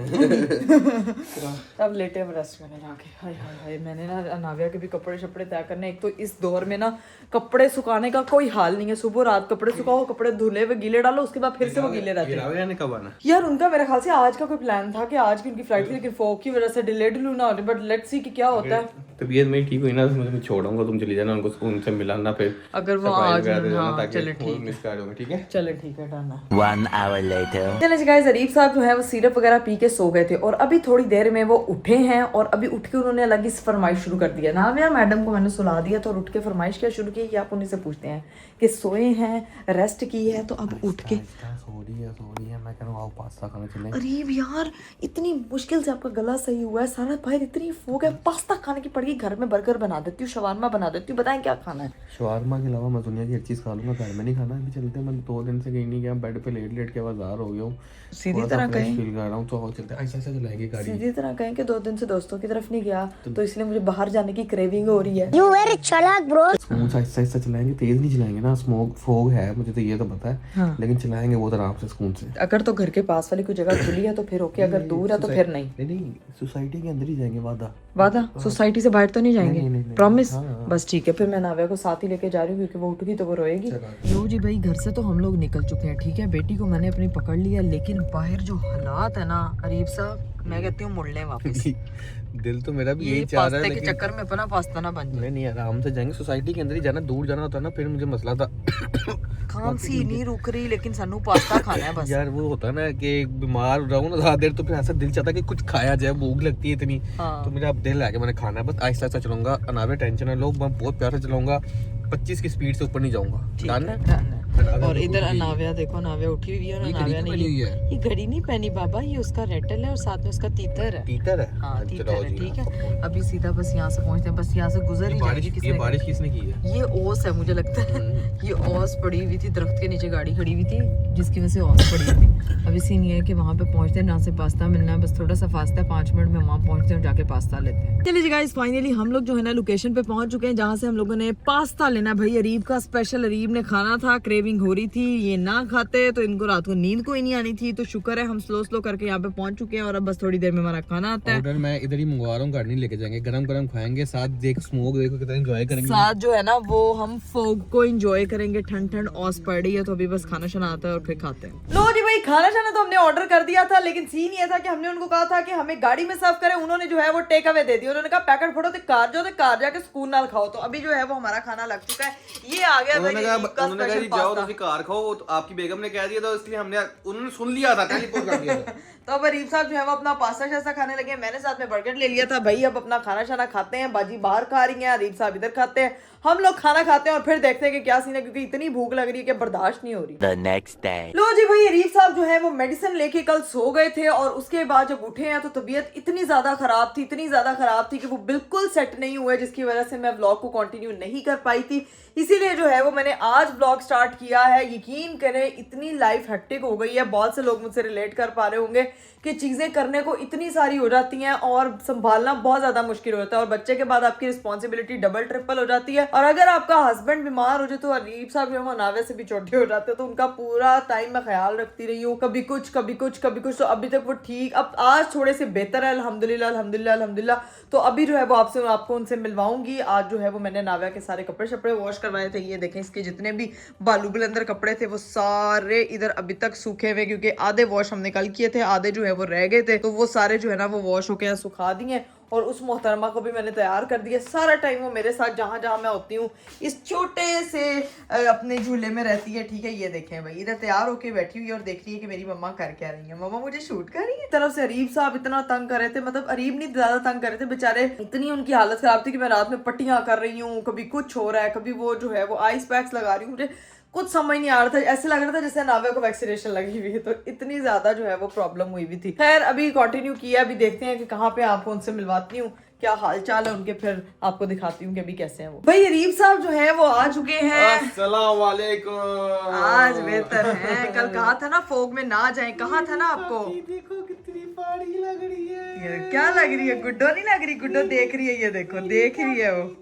Speaker 1: अब लेटे अब रेस्ट करने जाके। हाय हाय हाय, मैंने ना अनाविया के भी कपड़े शपड़े तय करने। एक तो इस दौर में ना कपड़े सुखाने का कोई हाल नहीं है। सुबह रात कपड़े सुखाओ, कपड़े धुले हुए गीले डालो, उसके बाद फिर से वो गीले रहते हैं।
Speaker 4: ने कब आना?
Speaker 1: यार उनका मेरे ख्याल से आज का कोई प्लान था कि आज की उनकी फ्लाइट थी, लेकिन फॉग की वजह से डिले ना हो रही। बट लेट्स सी कि क्या होता है।
Speaker 4: तबीयत मेरी ठीक हुई ना, तो मैं छोड़ूंगा, तुम चली जाना, उनको उनसे मिलाना, फिर
Speaker 1: अगर वो आज हाँ चले
Speaker 4: ताकि
Speaker 1: ठीक
Speaker 4: मिस कर दोगे, ठीक है?
Speaker 1: चले ठीक है, डन है।
Speaker 5: 1 hour later.
Speaker 1: चले गाइस, अरीब साहब जो है वो सिरप वगैरह पी के सो गए थे और अभी थोड़ी देर में वो उठे हैं और अभी उठ के उन्होंने अलग ही फरमाइश शुरू कर दिया। नाविया मैडम को मैंने सुला दिया तो उठ के फरमाइश क्या शुरू की कि आप उन्हीं से पूछते हैं कि सोए हैं, रेस्ट की है, तो अब उठ के
Speaker 4: सो रही है, मैं कह रहा हूँ आओ पास्ता खाने चलें।
Speaker 1: अरीब यार इतनी मुश्किल से आपका गला सही हुआ है, सारा बाहर इतनी फूक है, पास्ता खाने की पड़ेगी। घर में बर्गर बना देती हूँ, शवारमा बना देती हूँ, बताएं क्या खाना है?
Speaker 4: शवारमा के अलावा मैं दुनिया की हर चीज़ खा लूँगा, घर में नहीं खाना। अभी चलते हैं, मैं 2 दिन से कहीं नहीं गया, बेड पे लेट के बाजार हो गया हूँ,
Speaker 1: सीधी तरह कहें,
Speaker 4: फील कर रहा हूँ, तो चलते हैं। ऐसा चलाएंगे गाड़ी।
Speaker 1: सीधी तरह कहें कि 2 दिन से दोस्तों की तरफ नहीं गया तो इसलिए मुझे बाहर जाने की क्रेविंग हो रही है।
Speaker 6: You very चालाक ब्रो।
Speaker 4: स्मूथ आहिस्ता चलाएंगे, तेज नहीं चलाएंगे ना। स्मोक फोग है, मुझे तो ये तो पता है,
Speaker 1: हाँ।
Speaker 4: लेकिन चलाएंगे बहुत आराम से, सुकून से।
Speaker 1: अगर तो घर के पास वाली कोई जगह खुली है तो फिर ओके, अगर दूर है तो फिर नहीं।
Speaker 4: नहीं, सोसाइटी के अंदर ही जाएंगे।
Speaker 1: वादा सोसाइटी से बाहर तो नहीं जाएंगे?
Speaker 4: नहीं।
Speaker 1: प्रॉमिस? बस ठीक है, फिर मैं नाविया को साथ ही लेके जा रही हूँ क्योंकि वो उठ गई तो वो रोएगी। लो जी भाई, घर से तो हम लोग निकल चुके हैं, ठीक है। बेटी को मैंने अपनी पकड़ लिया, लेकिन बाहर जो हालात है ना अरीब साहब, मैं कहती हूँ मुड़ लें वापस।
Speaker 4: दिल तो मेरा भी
Speaker 1: ये
Speaker 4: यही चाह रहा है,
Speaker 1: पास्ते के
Speaker 4: लेकिन
Speaker 1: चक्कर में अपना पास्ता ना बन जाए।
Speaker 4: नहीं आराम से जाएंगे। सोसाइटी के अंदर ही जाना, दूर जाना होता है ना, फिर मुझे मसला था।
Speaker 1: खांसी नहीं रुक रही, लेकिन सानू पास्ता खाना है बस।
Speaker 4: यार वो होता है ना कि बीमार रहूं ना ज्यादा देर, तो फिर ऐसा दिल चाहता है कि कुछ खाया जाए, भूख लगती है इतनी।
Speaker 1: हाँ।
Speaker 4: तो मेरा अब दिल है कि मैंने खाना है, बस आहिस्ता चलाऊंगा। अनावे टेंशन है लोग, मैं बहुत प्यार से चलाऊंगा, 25 की स्पीड से ऊपर नहीं जाऊंगा।
Speaker 1: ठीक
Speaker 4: डन
Speaker 1: है, डन है। और इधर अनाव्या देखो, अनाव्या उठी हुई है और अनाव्या ने ये घड़ी नहीं पहनी बाबा, ये उसका रेटल है और साथ में उसका तीतर है।
Speaker 4: तीतर है?
Speaker 1: हाँ तीतर है, ठीक है। अभी सीधा बस यहाँ से पहुँचते हैं, बस यहाँ से गुजर ही जाएगी।
Speaker 4: ये बारिश किसने की है?
Speaker 1: ये ओस है मुझे लगता है, ये ओस पड़ी हुई थी, दरख्त के नीचे गाड़ी खड़ी हुई थी जिसकी वजह से ओस पड़ी हुई थी। अभी सीन ये है कि वहाँ पे पहुँचते हैं, ना से पास्ता मिलना है, बस थोड़ा सा फास्ता है, 5 मिनट में वहाँ पहुँचते हैं और जाके पास्ता लेते हैं। चलिए गाइस फाइनली हम लोग जो है ना लोकेशन पे पहुँच चुके हैं जहाँ से हम लोगों ने पास्ता लेना है। भाई अरीब का स्पेशल, अरीब ने खाना था, क्रेविंग हो रही थी, ये ना खाते तो इनको रात को नींद कोई नहीं आनी थी, तो शुक्र है हम स्लो करके यहाँ पे पहुँच चुके हैं और अब बस थोड़ी देर में हमारा खाना आता है।
Speaker 4: ऑर्डर मैं इधर ही मंगवा रहा हूँ, घर नहीं लेके जाएंगे, गरम खाएंगे, साथ देख स्मोक देखो कितना एंजॉय करेंगे।
Speaker 1: साथ जो है ना वो हम फोग को एंजॉय करेंगे, ठंड ओस पड़ रही है तो अभी बस खाना शाना आता है और फिर खाते हैं। लो जी भाई खाना शाना तो हमने ऑर्डर कर दिया था, लेकिन सीन ये था कि हमने उनको कहा था कि हमें गाड़ी में सर्व करें, उन्होंने जो है वो टेक अवे दे दिया। उन्होंने कहा पैकेट फोड़ो तो कार जाके सुकून नाल खाओ। तो अभी जो है वो हमारा खाना लग चुका है, ये आ गया।
Speaker 4: उन्होंने कहा जी जाओ तुम कार खाओ, तो आपकी बेगम ने कह दिया था, इसलिए उन्होंने सुन लिया था, टेलीफोन कर दिया था।
Speaker 1: तो अब अरीब साहब जो है वो अपना पास्ता शास्ता खाने लगे, मैंने साथ में बर्गर ले लिया था। भाई अब अपना खाना शाना खाते हैं, बाजी बाहर खा रही हैं, अरीब साहब इधर खाते हैं, हम लोग खाना खाते हैं और फिर देखते हैं कि क्या सीन है, क्योंकि इतनी भूख लग रही है कि बर्दाश्त नहीं हो रही।
Speaker 5: The next day.
Speaker 1: लो जी भाई अरीब साहब जो है वो मेडिसिन लेके कल सो गए थे और उसके बाद जब उठे हैं तो तबीयत इतनी ज्यादा खराब थी कि वो बिल्कुल सेट नहीं हुए, जिसकी वजह से मैं व्लॉग को कंटिन्यू नहीं कर पाई थी। इसीलिए जो है वो मैंने आज व्लॉग स्टार्ट किया है। यकीन करें इतनी लाइफ हेक्टिक हो गई है, बहुत से लोग मुझसे रिलेट कर पा रहे होंगे कि चीजें करने को इतनी सारी हो जाती हैं और संभालना बहुत ज्यादा मुश्किल होता है, और बच्चे के बाद आपकी रिस्पॉन्सिबिलिटी डबल ट्रिपल हो जाती है। और अगर आपका हस्बैंड बीमार हो जाए तो अरीब साहब जो है नावे से भी छोटे हो जाते हैं, तो उनका पूरा टाइम मैं ख्याल रखती रही हूँ, कभी कुछ तो अभी तक वो ठीक, अब आज थोड़े से बेहतर है अल्हम्दुलिल्लाह। तो अभी जो है वो आपको उनसे मिलवाऊंगी। आज जो है वो मैंने नाव्या के सारे कपड़े शपड़े वॉश करवाए थे, ये देखें इसके जितने भी बालू बुलंदर कपड़े थे वो सारे इधर अभी तक सूखे हुए, क्योंकि आधे वॉश हमने कल किए थे, आधे जो है वो रह गए थे, तो वो सारे जो है ना वो वॉश होके सुखा दिए। और उस मोहतरमा को भी मैंने तैयार कर दिया। सारा टाइम वो मेरे साथ जहाँ जहाँ मैं होती हूँ इस छोटे से अपने झूले में रहती है, ठीक है। ये देखें भाई इधर तैयार होके बैठी हुई है और देख रही है कि मेरी मम्मा कर क्या रही है, मम्मा मुझे शूट कर रही है। तरफ से अरीब साहब इतना तंग कर रहे थे, मतलब अरीब नहीं ज्यादा तंग कर रहे थे बेचारे, इतनी उनकी हालत खराब थी कि मैं रात में पट्टियां कर रही हूँ, कभी कुछ हो रहा है, कभी वो जो है वो आइस पैक्स लगा रही हूँ, मुझे कुछ समझ नहीं आ रहा था, ऐसे लग रहा था जैसे नावे को वैक्सीनेशन लगी हुई है, तो इतनी ज्यादा जो है वो प्रॉब्लम हुई भी थी। खैर अभी कंटिन्यू किया, अभी देखते हैं कि कहाँ पे आपको उनसे मिलवाती हूँ, क्या हाल चाल है उनके, फिर आपको दिखाती हूँ कि अभी कैसे हैं वो। भाई अरीब साहब जो है वो आ चुके हैं।
Speaker 4: अस्सलाम वालेकुम।
Speaker 1: आज बेहतर है, कल कहा था ना फोग में ना जाए, कहा था ना आपको।
Speaker 4: देखो कितनी पाड़ी लग रही है।
Speaker 1: ये क्या लग रही है, गुड्डो नहीं लग रही, गुड्डो देख रही है, ये देखो देख रही है वो।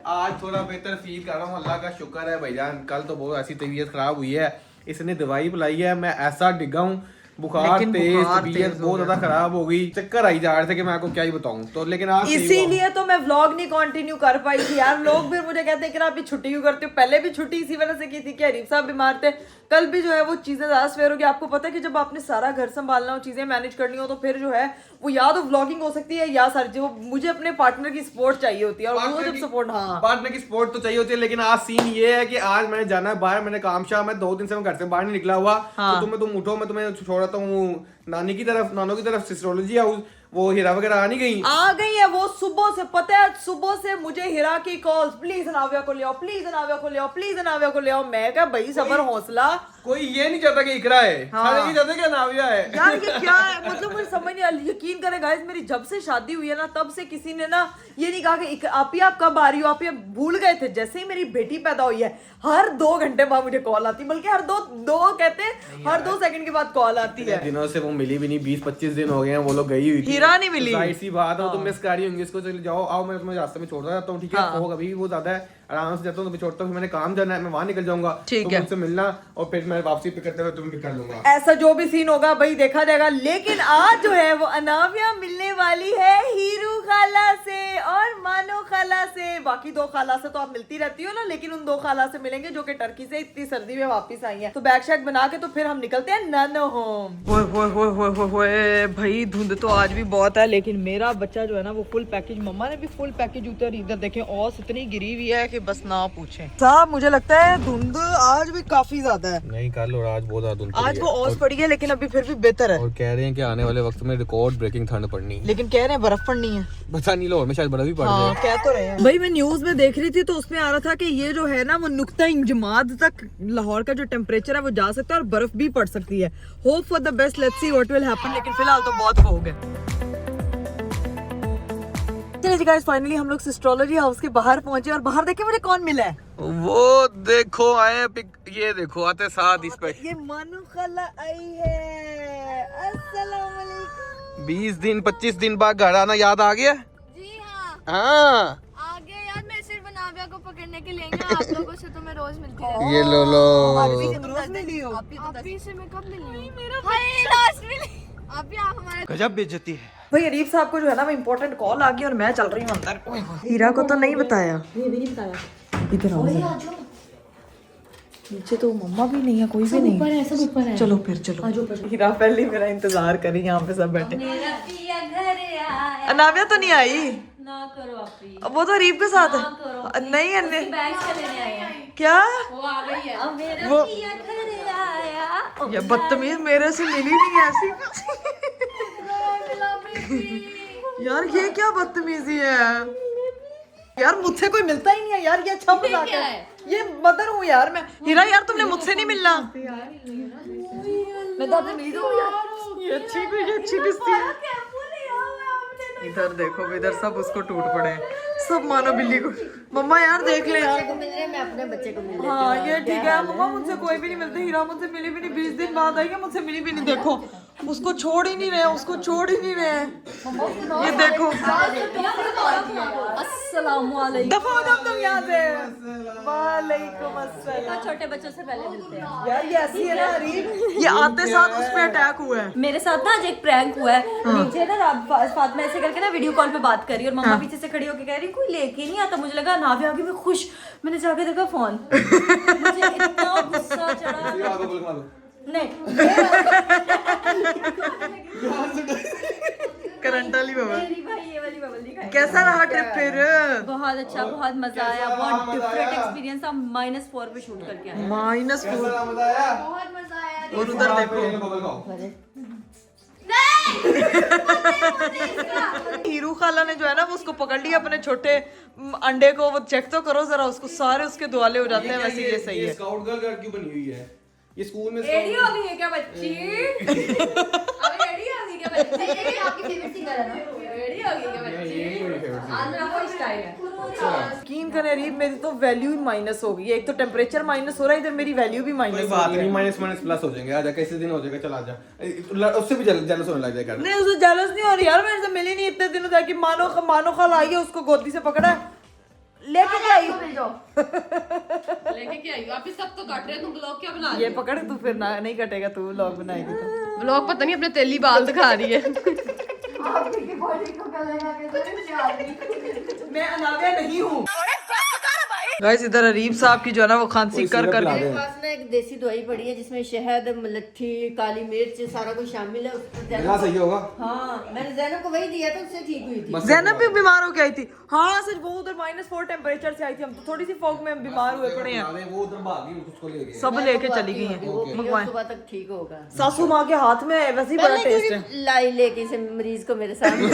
Speaker 4: आज थोड़ा बेहतर फील कर रहा हूँ, अल्लाह का शुक्र है भाईजान। कल तो बहुत ऐसी तबीयत खराब हुई है, इसने दवाई पिलाई है, मैं ऐसा डिगा हूँ, बुखार तेज, तबीयत बहुत ज्यादा खराब हो गई, चक्कर आई जा रहे थे कि मैं आपको क्या ही बताऊं। तो लेकिन आज
Speaker 1: इसीलिए तो मैं व्लॉग नहीं कंटिन्यू कर पाई थी यार। लोग फिर मुझे कहते हैं कि आप छुट्टी क्यों करते हो, पहले भी छुट्टी इसी वजह से की थी कि अरीब साहब बीमार थे, कल भी जो है वो चीजें ज्यादा सवेर होगी। आपको पता है कि जब आपने सारा घर संभालना हो, चीजें मैनेज करनी हो, तो फिर जो है वो या तो व्लॉगिंग हो सकती है या सारी चीजें, मुझे अपने पार्टनर की सपोर्ट चाहिए होती है, और वो जब सपोर्ट, हाँ
Speaker 4: पार्टनर की सपोर्ट तो चाहिए होती है। लेकिन आज सीन ये है कि आज मैंने जाना है बाहर, मैंने काम शाम, मैं 2 दिन से मैं घर से बाहर नहीं निकला हुआ।
Speaker 1: हाँ।
Speaker 4: तो तुम उठो, मैं तुम्हें छोड़ता हूँ नानी की तरफ, नानों की तरफ, सिस्ट्रोलॉजी हाउस, वो हीरा वगैरह आ गई है वो सुबह से। पता है सुबह से मुझे हीरा की कॉल्स, प्लीज अनाव्या को ले आओ, प्लीज अनाव्या को ले आओ, प्लीज अनाव्या को ले आओ। मैं क्या भाई सबर हौसला, कोई ये नहीं चाहता कि इकरा है, सारे ये चाहते कि अनाव्या है।
Speaker 1: यार ये क्या है, मतलब मुझे समझ नहीं आ रही। यकीन करें गाइस, मेरी जब से शादी हुई है ना, तब से किसी ने ना ये नहीं कहा कि आप कब आ रही हो, आप ये भूल गए थे। जैसे ही मेरी बेटी पैदा हुई है, हर 2 घंटे बाद मुझे कॉल आती, बल्कि हर हर 2 सेकंड के बाद कॉल आती है।
Speaker 4: दिनों से वो मिली भी नहीं, 20-25 दिन हो गए हैं वो लोग गई हुई थी,
Speaker 1: हीरा नहीं मिली।
Speaker 4: जाहिर सी बात है, तुम मिस कर रही होंगी इसको। चलिए जाओ, आओ, मैं तुम्हें रास्ते में छोड़ जाता हूँ, ठीक है। वो अभी भी वो ज्यादा है, आराम से जाता हूँ, तो छोड़ता हूँ, मैंने काम जाना है, मैं वहां निकल जाऊंगा,
Speaker 1: ठीक है,
Speaker 4: मुझसे मिलना, और फिर मैं वापसी पिक करते हुए तुम्हें पिक कर लूंगा।
Speaker 1: ऐसा जो भी सीन होगा भाई देखा जाएगा। लेकिन आज जो है वो अनाव्या मिलने वाली है हीरू खाला से और मानो खाला से। बाकी 2 खाला से तो आप मिलती रहती हो ना, लेकिन उन 2 खाला से मिलेंगे जो कि टर्की से इतनी सर्दी में वापस आई हैं। तो बैग शैग बना के तो फिर हम निकलते हैं नानो होम। भाई धुंध तो आज भी बहुत है, लेकिन मेरा बच्चा जो है ना वो फुल पैकेज, मम्मा ने भी फुल पैकेज उतर, इधर देखें औस इतनी गिरी हुई है कि बस ना पूछें साहब। मुझे लगता है धुंध आज भी काफी ज्यादा है।
Speaker 4: नहीं, कल और आज बहुत ज्यादा धुंध
Speaker 1: आज वो औस पड़ी है, लेकिन अभी फिर भी बेहतर है।
Speaker 4: और कह रहे हैं कि आने वाले वक्त में रिकॉर्ड ब्रेकिंग ठंड पड़नी है,
Speaker 1: लेकिन कह रहे हैं बर्फ पड़नी है।
Speaker 4: पता नहीं लाहौर में शायद बड़ा भी पड़
Speaker 1: हाँ
Speaker 4: जाए।
Speaker 1: कह तो रहे हैं भाई। मैं न्यूज में देख रही थी तो उसमें आ रहा था कि ये जो है ना वो नुक्ता इंजमाद तक लाहौर का जो टेम्परेचर है वो जा सकता है और बर्फ भी पड़ सकती है। Hope for the best, let's see what will happen. लेकिन फिलहाल तो बहुत भोग है। चलिए जी गाइस, फाइनली हम लोग एस्ट्रोलॉजी हाउस के बाहर पहुंचे और बाहर देखे मुझे कौन मिला है।
Speaker 4: वो देखो आए ये देखो आते साथ इस पे
Speaker 1: ये मानू खाला आई है। अस्सलाम वालेकुम।
Speaker 4: 20 दिन 25 दिन बाद घर आना याद आ गया।
Speaker 6: जी हाँ
Speaker 4: हाँ
Speaker 6: आगे यार मैं सिर्फ नाविया को पकड़ने के लिए आप लोगों से तो मैं रोज मिलती रहती
Speaker 4: ये लो लो
Speaker 1: रोज मिली हो।
Speaker 6: हूँ। आप ही से मैं कब मिली हाय लास्ट मिली आप ही आप हमारे
Speaker 4: गजब बेइज्जती है।
Speaker 1: भाई अरीफ साहब को जो है ना वो इम्पोर्टेंट कॉल आ गई और मैं चल रही हूँ अंदर। हीरा को तो नहीं बताया। ये भी नहीं बताया। इधर आओ जरा। नीचे तो मम्मा भी नहीं है, कोई भी नहीं है। सब ऊपर है। चलो फिर चलो। हीरा पहले मेरा इंतजार करी, यहाँ पे सब बैठे। नाविया तो नहीं आई
Speaker 3: ना करो अपनी,
Speaker 1: वो तो अरीफ के साथ है। नहीं अन्य
Speaker 3: बैग से लेने आए हैं,
Speaker 1: क्या
Speaker 3: वो आ गई है।
Speaker 1: वो ये बदतमीज मेरे से मिली नहीं ऐसी। यार ये क्या बदतमीजी है यार, मुझसे कोई मिलता ही नहीं है यार। ये अच्छा मजाक है। ये मदर हूँ यार मैं। हीरा यार तुमने मुझसे नहीं मिलना। मैं तो आपसे मिली हूँ यार। ये अच्छी किस्ती है। इधर देखो, इधर सब उसको टूट पड़े, सब मानो बिल्ली को। मम्मा यार देख ले यार।
Speaker 3: मैं अपने बच्चे को मिल
Speaker 1: हाँ ये ठीक है मम्मा, मुझसे कोई भी नहीं मिलता। हीरा मुझसे मिली भी नहीं, 20 दिन बाद आई है, मुझसे मिली भी नहीं। देखो उसको छोड़ ही नहीं रहे, उसको छोड़ ही नहीं रहे। ये देखो
Speaker 3: अस्सलामुअलैकुम।
Speaker 1: दफा हो जाओ तुम यहाँ से। वालेकुम अस्सलाम।
Speaker 3: छोटे बच्चों से पहले मिलते हैं।
Speaker 1: यार ये ऐसी है ना अरीब, ये आते साथ उस पे अटैक हुआ है।
Speaker 3: मेरे साथ ना आज एक प्रैंक हुआ है। नीचे ना फातिमा ऐसे करके ना वीडियो कॉल पे बात कर रही है और मम्मा पीछे से खड़ी होकर कह रही कोई लेके नहीं आता। मुझे लगा नाविया आगे मैं खुश, मैंने जाके देखा फोन। मुझे इतना गुस्सा चढ़ा। नहीं
Speaker 1: करंट वाली बबल।
Speaker 3: मेरी भाई ये वाली बबल दिखाई।
Speaker 1: कैसा रहा ट्रिप फिर?
Speaker 3: बहुत अच्छा, बहुत मजा आया, बहुत डिफरेंट एक्सपीरियंस था। -4 पे शूट करके आए।
Speaker 1: -4।
Speaker 6: बहुत मजा आया।
Speaker 1: और उधर देखो हीरू खाला ने जो है ना वो उसको पकड़ लिया अपने छोटे अंडे को। वो चेक तो करो जरा उसको, सारे उसके दुआले हो जाते हैं। वैसे ये सही है।
Speaker 4: स्काउट गर्ल क्यों बनी हुई है? ये स्कूल में
Speaker 3: रेडी हो गई है क्या बच्ची? अभी रेडी हो गई क्या बच्ची?
Speaker 6: ये आपकी फेवरेट सिंगर है ना?
Speaker 3: रेडी हो गई क्या बच्ची? आज मेरा कोई स्टाइल है।
Speaker 1: यकीन करें अरीब, मेरी तो वैल्यू ही माइनस हो गई है। एक तो टेम्परेचर माइनस हो रहा है, इधर मेरी वैल्यू भी माइनस हो
Speaker 4: बात
Speaker 1: गई
Speaker 4: नहीं,
Speaker 1: है।
Speaker 4: माइनस प्लस हो जाएंगे। आजा कैसे दिन हो जाएगा, चल आजा। उससे भी जेलस होने लग जाएगा।
Speaker 1: नहीं उसे जेलस नहीं हो रही यार, मेरे से मिली नहीं इतने दिनों तक। मानो खाला आई है, उसको गोदी से पकड़ा है, लेके क्या आई।
Speaker 3: लेके क्या आई? आप ही सब तो काट रहे हो, तुम ब्लॉग क्या बना रहे
Speaker 1: ये पकड़ तू, फिर ना नहीं कटेगा। तू व्लॉग बनाएगी तो
Speaker 3: हो? ब्लॉग पता नहीं अपने तेली बाल दिखा रही है।
Speaker 1: मैं अनाविया नहीं हूँ। गाइस इधर अरीब साहब की जो है ना वो खांसी कर कर
Speaker 3: मेरे पास ना एक देसी दवाई पड़ी है जिसमें शहद, मलट्ठी, काली मिर्च सारा कुछ शामिल है।
Speaker 4: ना सही होगा।
Speaker 3: हाँ मैंने जैनब को वही दिया था, उससे ठीक हुई थी।
Speaker 1: ज़ैनब भी बीमार हो के आई थी। हाँ सच, वो उधर -4 टेम्परेचर से आई थी। हम तो थोड़ी सी फॉग में बीमार हुए पड़े हैं।
Speaker 4: वो उधर भाग गई, उसको ले गए।
Speaker 1: सब लेके चली गई हैं।
Speaker 3: वो सुबह तक ठीक होगा।
Speaker 1: सासू माँ के हाथ में वैसे ही बड़ा टेस्ट है।
Speaker 3: लाई लेके इसे मरीज को मेरे सामने।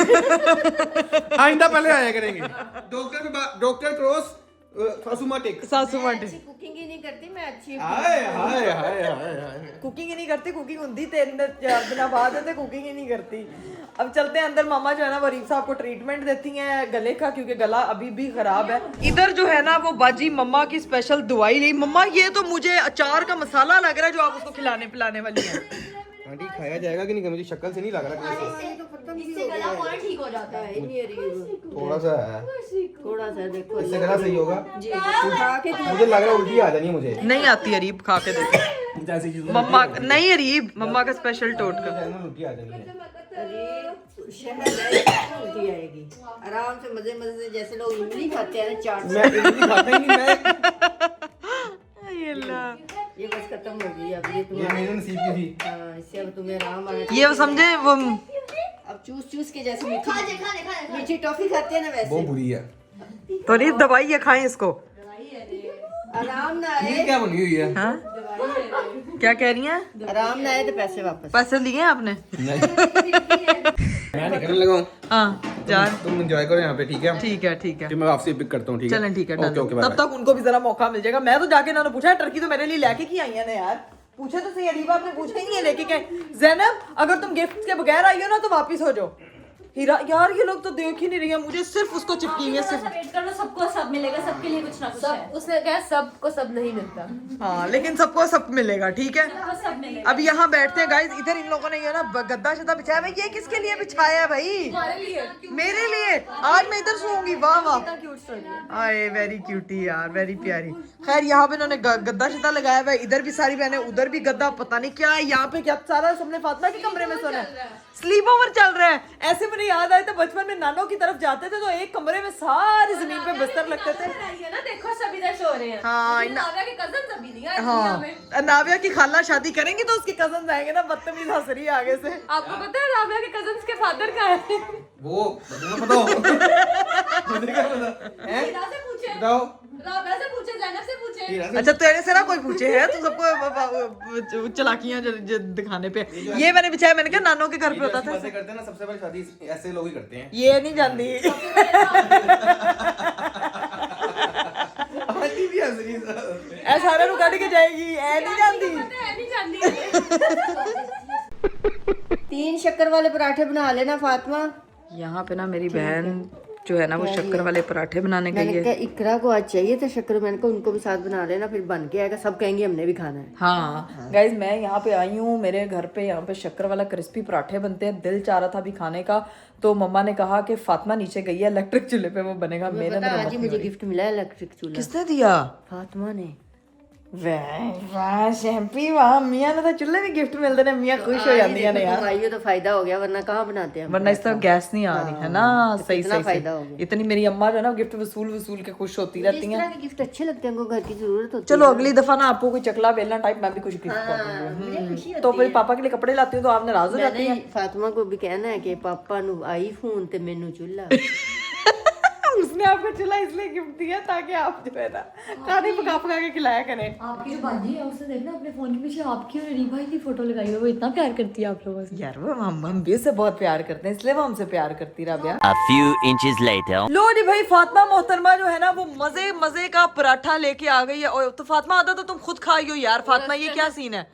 Speaker 4: आइंदा पहले आया करेंगे। डॉक्टर क्रॉस सासू माँ टेक।
Speaker 1: सासू माँ
Speaker 3: अच्छी कुकिंग ही नहीं करती मैं, अच्छी
Speaker 4: हाय हाय हाय हाय।
Speaker 1: कुकिंग ही नहीं करती। कुकिंग होती 3 दिन बाद है तो कुकिंग ही नहीं करती। अब चलते हैं अंदर। मामा जो है ना वो अरीफ साहब को ट्रीटमेंट देती हैं गले का, क्योंकि गला अभी भी खराब है। इधर जो है ना वो बाजी मम्मा की स्पेशल दवाई ली। मम्मा ये तो मुझे अचार का मसाला लग रहा है जो आप उसको खिलाने पिलाने वाली है।
Speaker 4: आंटी खाया जाएगा कि नहीं? मुझे शक्ल से नहीं लग रहा।
Speaker 6: इससे गला फौरन ठीक हो जाता है।
Speaker 4: थोड़ा सा है,
Speaker 3: थोड़ा सा देखो
Speaker 4: इससे गला सही होगा।
Speaker 3: जी। खा के
Speaker 4: मुझे लग रहा है उल्टी आ जानी है मुझे।
Speaker 1: नहीं आती अरीब, खा के देखो।
Speaker 4: जैसी चीज
Speaker 1: मम्मा नहीं अरीब, मम्मा का स्पेशल टोटका।
Speaker 4: उल्टी आ जानी है।
Speaker 3: अरे शहद है, उल्टी आएगी। आराम से मजे मजे से, जैसे लोग इमली खाते हैं ना, चाट।
Speaker 4: मैं इडली खाता ही नहीं। मैं
Speaker 1: ये अल्लाह,
Speaker 3: ये बस खत्म हो गई अब। ये
Speaker 4: ये
Speaker 3: तुम्हारा
Speaker 4: मेरे नसीब की थी।
Speaker 3: हाँ, इससे अब तुम्हें आराम आ रहा।
Speaker 1: ये वो समझे वो
Speaker 3: अब चूस के जैसे मीठी टॉफी खाते हैं ना,
Speaker 4: बहुत
Speaker 3: वैसे
Speaker 4: बुरी है।
Speaker 1: तो अरीब दवाई है, खाएं इसको।
Speaker 3: आराम ना
Speaker 4: ये
Speaker 3: आए।
Speaker 4: क्या बनी हुई है?
Speaker 1: हाँ क्या कह रही हैं?
Speaker 8: आराम ना आए तो पैसे वापस।
Speaker 1: पैसे लिए आपने?
Speaker 4: मैं निकलने लगा हूँ,
Speaker 1: हाँ यार
Speaker 4: तुम एंजॉय करो यहाँ पे, ठीक है?
Speaker 1: ठीक है ठीक है,
Speaker 4: फिर मैं आपसे पिक करता हूँ, ठीक है?
Speaker 1: चलें ठीक है
Speaker 4: ओके
Speaker 1: डन।
Speaker 4: ओके,
Speaker 1: तब तक उनको भी जरा मौका मिल जाएगा। मैं तो जाके ना पूछा, टर्की तो मेरे लिए लेके की आई है ना यार, पूछे तो सही। अरीबा आपने पूछा ही नहीं है लेके क्या। ज़ैनब अगर तुम गिफ्ट के बगैर आई हो ना तो वापस हो जाओ। हीरा यार ये लोग तो देख ही नहीं रही है मुझे, सिर्फ उसको चिपकी हुई है सिर्फ।
Speaker 3: वेट कर लो, सबको सब मिलेगा, सबके लिए कुछ ना कुछ है।
Speaker 8: उसने कहा सबको सब नहीं मिलता।
Speaker 1: हाँ लेकिन सबको सब मिलेगा, ठीक है?
Speaker 3: सबको सब मिलेगा।
Speaker 1: अब यहाँ बैठते हैं गाइस, इधर इन लोगों ने ये ना गद्दा शद्दा बिछाया है। ये किसके लिए बिछाया है भाई? मेरे लिए। आज मैं इधर सोऊंगी। वाह वाह, आए वेरी क्यूटी यार, वेरी प्यारी। खैर यहाँ पे इन्होंने गद्दा शद्दा लगाया हुआ है, इधर भी सारी बहनें, उधर भी गद्दा, पता नहीं क्या है यहाँ पे। क्या सारा सबने फातिमा के कमरे में सोना है, स्लीप ओवर चल रहा है। ऐसे मुझे याद आया था बचपन में नानों की तरफ जाते थे तो एक कमरे में सारी जमीन पे बिस्तर लगते थे।
Speaker 8: ना देखो सब इधर सो रहे हैं।
Speaker 1: हाँ
Speaker 8: नाविया के कजन अभी नहीं आए दुनिया
Speaker 1: हाँ,
Speaker 8: में।
Speaker 1: नाविया की खाला शादी करेंगे तो उसके कजन आएंगे ना, बदतमीज हंस रही है आगे से।
Speaker 8: आपको पता है नाविया के कजन के फादर का है?
Speaker 4: वो तुम्हें पता हो? मुझे क्या पता है?
Speaker 8: हीरा से पूछे,
Speaker 4: बताओ।
Speaker 8: राबिया से पूछे, जैनब से पूछे।
Speaker 1: अच्छा तेरे से ना कोई पूछे है तो सबको चलाकियां दिखाने पे। ये मैंने बिछाया, मैंने कहा नानों के घर पे होता था।
Speaker 4: ऐसे करते हैं ना, सबसे पहले शादी ऐसे लोग ही करते हैं।
Speaker 1: ये नहीं जानती।
Speaker 4: आंटी भी हंस रही है।
Speaker 1: ऐ सारे रुकाड़ी के जाएगी, ऐ नहीं जानती।
Speaker 8: नहीं जानती। 3 शक्कर वाले पराठे बना लेना फातिमा।
Speaker 1: यहाँ पे ना मेरी बहन जो है ना वो शक्कर वाले पराठे बनाने गई
Speaker 8: मैंने
Speaker 1: है।
Speaker 8: कहा इकरा को आज चाहिए था शक्कर, मैंने कहा उनको भी साथ बना लेना, फिर बन के आएगा, सब कहेंगे हमने भी खाना है।
Speaker 1: हाँ गाइज मैं यहाँ पे आई हूँ, मेरे घर पे यहाँ पे शक्कर वाला क्रिस्पी पराठे बनते हैं। दिल चाह रहा था अभी खाने का, तो मम्मा ने कहा कि फातिमा नीचे गई है, इलेक्ट्रिक चूल्हे पे वो बनेगा।
Speaker 8: आज ही मुझे गिफ्ट मिला है इलेक्ट्रिक चूल्हा।
Speaker 1: किसने दिया?
Speaker 8: फातिमा ने।
Speaker 1: वाह शैम्पी, वाह मियाँ ने तो चूल्हे भी गिफ्ट मिलते हैं, मियाँ खुश हो जाती है ना यार।
Speaker 8: आई हो तो फायदा हो गया, वरना कहाँ बनाते हैं हम?
Speaker 1: वरना इस तरह गैस नहीं आ रही है ना। सही
Speaker 8: कितना
Speaker 1: सही
Speaker 8: फायदा हो
Speaker 1: सही।
Speaker 8: गया।
Speaker 1: इतनी मेरी अम्मा जो है ना गिफ्ट वसूल के खुश होती रहती
Speaker 8: इस
Speaker 1: हैं।
Speaker 8: तरह के गिफ्ट अच्छे लगते हैं, उनको घर की जरूरत होती
Speaker 1: चलो अगली दफा ना आपको कोई चकला बेलना टाइप मैं भी कुछ गिफ्ट कर दूंगी। तो फिर पापा के लिए कपड़े लाती हूँ तो आप नाराज हो जाती
Speaker 8: है।
Speaker 1: हैं।
Speaker 8: फातिमा को भी कहना है कि पापा नु आईफोन ते मेनू चूल्हा।
Speaker 1: उसने आपको चूल्हा इसलिए गिफ्ट दिया ताकि आप जो है ना खाने पका पका के खिलाया करें।
Speaker 3: आपकी जो बाजी है उसने देखना अपने फोन के पीछे आपकी और रीबा की फोटो लगाई है, वो इतना प्यार करती है आप लोगों से।
Speaker 1: यार वो हम भी उससे बहुत प्यार करते हैं, इसलिए वो हमसे प्यार करती Rabia.
Speaker 5: A few inches later.
Speaker 1: लो जी भाई, फातिमा मोहतरमा जो है ना वो मजे मजे का पराठा लेके आ गई है। और तो फातिमा आधा तो तुम खुद खाई हो यार। फातिमा ये क्या सीन है?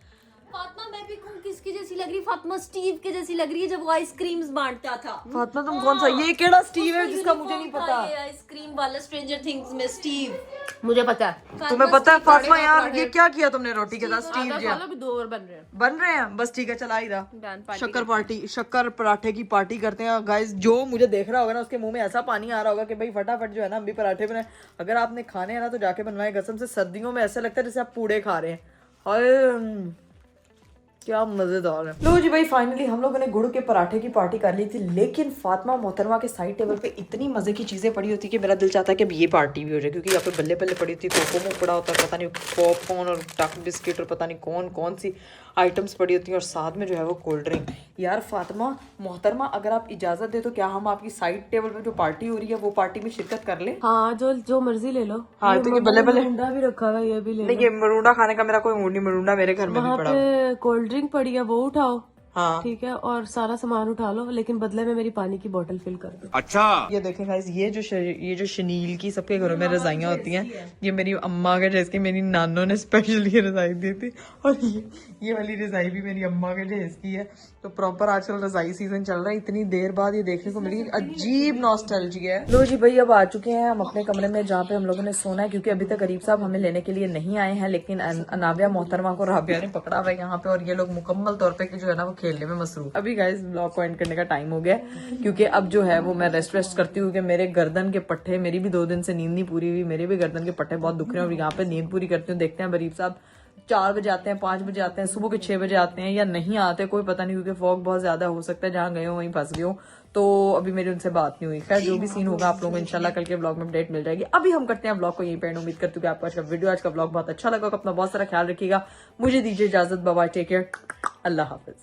Speaker 3: फातिमा मैं भी किसकी जैसी लग रही? फातिमा स्टीव के जैसी लग रही है जब वो आइसक्रीम्स बांटता था।
Speaker 1: फातिमा तुम कौन सा, ये केड़ा स्टीव है जिसका मुझे नहीं पता?
Speaker 3: आइसक्रीम वाला स्ट्रेंजर थिंग्स में स्टीव।
Speaker 8: मुझे पता है।
Speaker 1: तुम्हें पता है फातिमा यार ये क्या किया तुमने रोटी के साथ? स्टीव जी
Speaker 8: भी 2 और बन रहे हैं।
Speaker 1: बस ठीक है, चला ही रहा। शक्कर पराठे की पार्टी करते हैं गाइस। जो मुझे देख रहा होगा ना उसके मुंह में ऐसा पानी आ रहा होगा कि भाई फटाफट जो है ना हम भी पराठे बनाए। अगर आपने खाने हैं ना तो जाके बनवाए, कसम से सर्दियों में ऐसा लगता है जैसे आप पूड़े खा रहे हैं। और क्या मजेदार है। लो जी भाई फाइनली हम लोगों ने गुड़ के पराठे की पार्टी कर ली थी, लेकिन फातिमा मोहतरमा के साइड टेबल पे इतनी मजे की चीजें पड़ी होती कि मेरा दिल चाहता है कि अब ये पार्टी भी हो जाए, क्योंकि यहाँ पे बल्ले बल्ले पड़ी होती, कोको पड़ा होता है, पता नहीं पॉपकॉर्न और टक बिस्किट और पता नहीं कौन कौन सी आइटम्स पड़ी होती हैं, और साथ में जो है वो कोल्ड ड्रिंक। यार फातिमा मोहतरमा अगर आप इजाजत दे तो क्या हम आपकी साइड टेबल पे जो पार्टी हो रही है वो पार्टी में शिरकत कर ले?
Speaker 9: हाँ जो मर्जी ले लो।
Speaker 1: हाँ तो ये बल्ले बल्ले
Speaker 9: मरूंडा भी रखा हुआ है, ये भी ले लो।
Speaker 1: नहीं ये मरूंडा खाने का मेरा कोई मूड नहीं, मरूंडा मेरे घर में भी
Speaker 9: वहाँ
Speaker 1: पड़ा।
Speaker 9: पे कोल्ड ड्रिंक पड़ी है, वो उठाओ।
Speaker 1: हाँ
Speaker 9: ठीक है, और सारा सामान उठा लो, लेकिन बदले में मेरी पानी की बोतल फिल कर दो।
Speaker 4: अच्छा
Speaker 1: ये देखें गाइस, ये जो शनील की सबके घरों में रजाइयाँ होती हैं, ये मेरी अम्मा के जैस की मेरी नानों ने स्पेशल ये रजाई दी थी, और ये वाली रजाई भी मेरी अम्मा के जैस की है। तो प्रॉपर आजकल रजाई सीजन चल रहा है, इतनी देर बाद ये देखने को मिली, अजीब नॉस्टैल्जिया है। लो जी भाई अब आ चुके हैं हम अपने कमरे में जहाँ पे हम लोगों ने सोना है, क्योंकि अभी तक गरीब साहब हमें लेने के लिए नहीं आए हैं, लेकिन अनाविया मोहतरमा को राबिया ने पकड़ा हुआ है यहाँ पे, और ये लोग मुकम्मल तौर पे जो है ना वो खेलने में मसरूफ। अभी गाइस ब्लॉग को एंड करने का टाइम हो गया, क्योंकि अब जो है वो मैं रेस्ट करती हूँ कि मेरे गर्दन के पट्टे, मेरी भी 2 दिन से नींद नहीं पूरी हुई, मेरे भी गर्दन के पट्टे बहुत दुख रहे हैं, और यहाँ पे नींद पूरी करती हूँ। देखते हैं गरीब साहब 4 बजे आते हैं, 5 बजे आते हैं, सुबह के 6 बजे आते हैं या नहीं आते, कोई पता नहीं, क्योंकि फॉग बहुत ज्यादा हो सकता है, जहाँ गए हो वहीं फंस गए हो। तो अभी मेरी उनसे बात नहीं हुई। खैर जो भी सीन होगा आप लोगों को इंशाल्लाह कल के ब्लॉग में अपडेट मिल जाएगी। अभी हम करते हैं ब्लॉग को यहीं पे एंड। उम्मीद करती हूँ कि आपको आज का वीडियो, आज का ब्लॉग बहुत अच्छा लगा। अपना बहुत सारा ख्याल रखिएगा। मुझे दीजिए इजाजत, बाय बाय, टेक केयर, अल्लाह हाफिज।